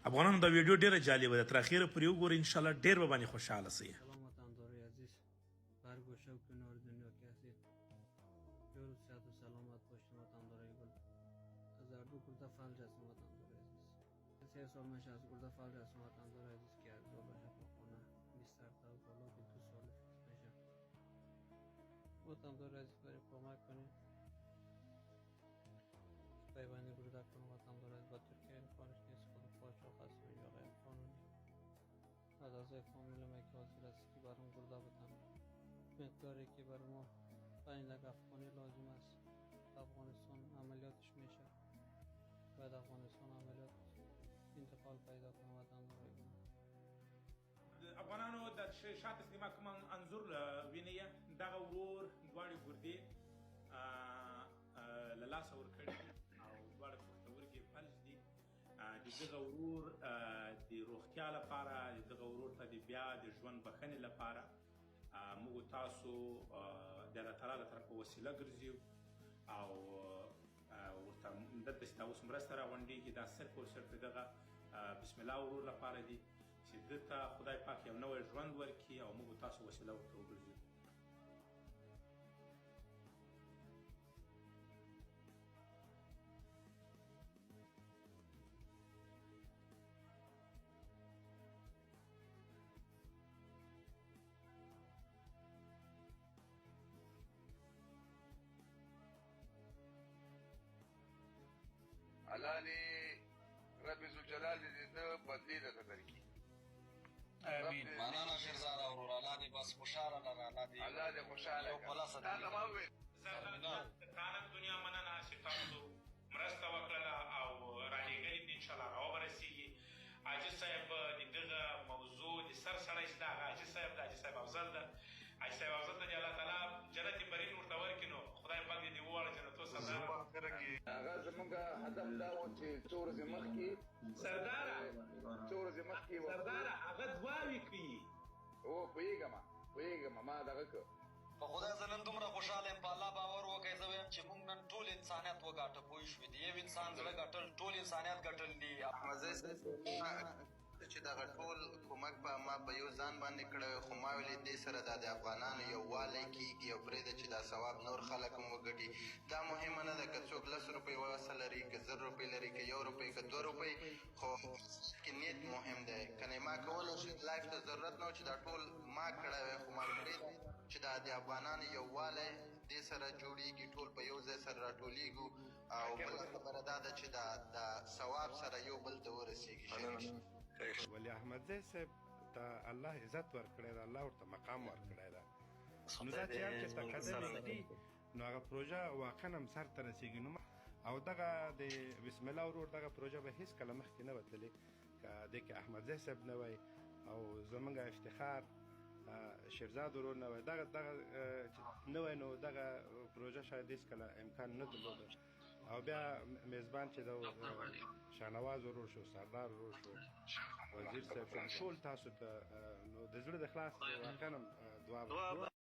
افغانانو دا ویډیو ډیره جالبه ده، تر اخیره پورې وګورئ، انشاءالله ډیر به باندې خوشحاله شئ. سلام وطندارای عزیز، هر گوشه و کنار دنیا که هستید جور و صحت و سلامت باشید وطندارای گل. از اردو گرده فلج هستم وطندارای عزیز. 3 سال میشه از گرده فلج هستم وطندارای عزیز که از دو باشه با خونه بیستر تا بالا که 2 سال فکر میشه. وطندارای عزیز برای کمک کنید پیوندی گرده کنم وطندارای عزیز. با ترکیه امکانش نیست، خود پاچاق هست و یا غیر قانونی. از اعضای فامیل ما که حاضر است که برام گرده بتن مقداری که بر ما 5 لک افغانی لازم است. افغانستان عملیاتش میشه، باید افغانستان عملیات انتقال پیدا کنه وطندارای گل. افغانانو د شاته سینما کوم انځور وینئ، دغه ورور دواړې ګردې له لاسه ورکړي او دواړه پښتورګي فلج دي. د دغه ورور د روغتیا لپاره، د دغه ورور ته د بیا د ژوند بښنې لپاره موږ تاسو د الله تعالی له طرفه وسیله ګرځو او ورته دلته چې دا اوس مرسته راغونډېږي، دا صرف او صرف د دغه بسم الله ورور لپاره دي چې ده ته خدای پاک یو نوی ژوند ورکړي او موږ تاسو وسیله ورته وګرځو. الله دې رب ذوالجلال دې ده بدلې درته درکړي. امین. مننه شهزاده ورور، الله دې بس خوشحاله لره، الله دې خوشحاله یو خلاصه زه خالق دنیا مننه چې تاسو مرسته وکړله او رالېږلې دي، انشاءالله راوبرسېږي. حاجي صاحب د دغه موضوع د سر سړی چې د هغه حاجي صاحب د حاجي صاحب افضل ده. حاجي صاحب افضل ته دې الله تعالی جنت برین ورته ورکړي، نو خدای پاک دې وواړه جنتو سردار. هغه زمونږ هدف دا و چې څو ورځې مخکې سرداره سرداره هغه دعاوې کوي. پوهېږم ما دغه که په خدای زه نن دومره خوشحاله یم، په الله باور وکړئ. زه وایم چې موږ نن ټول انسانیت وګاټه، پوه شوې، د یو انسان زړه ګټل ټول انسانیت ګټل دي. چې دغه ټول کومک به ما په یو ځان باندې کړی، خو ما ویلې دې سره دا د افغانانو یووالی کېږي او پرېږده چې دا ثواب نور خلک هم وګټي. دا مهمه نه ده که څوک 10 روپۍ وسه لري، که 1000 روپۍ لري، که 1 روپۍ، که 2 روپۍ، خو کې نیت مهم دی. کنې ما کولی شي لایف ته ضرورت نه و چې دا ټول ما کړی وی، خو ما پرېږده چې دا د افغانانو یووالی دې سره جوړېږي، ټول په یو ځای سره راټولېږو او بله خبره دا ده چې دا ثواب سره یو بل ته ورسېږي. ولی احمدزی صاحب ته الله عزت ورکړی ده، الله ورته مقام ورکړی ده. نو دا چې هر چېرته قدم ایږدي نو هغه پروژه واقعا هم سر ته رسېږي. نو او دغه د بسم الله ورور دغه پروژه به هېڅکله مخکې نه وه تللې که دې کې احمدزی صاحب نه وی او زموږ افتخار شیرزاد ورور نه وی، دغه نه وی، نو دغه پروژه شاید هېڅکله امکان نه درلوده. او بیا میزبان چې د شاهنواز ورور شو، سردار ورور شو، وزیر صاحب شو، ټول تاسو ته نو د زړه د خلاص واقعا هم دعا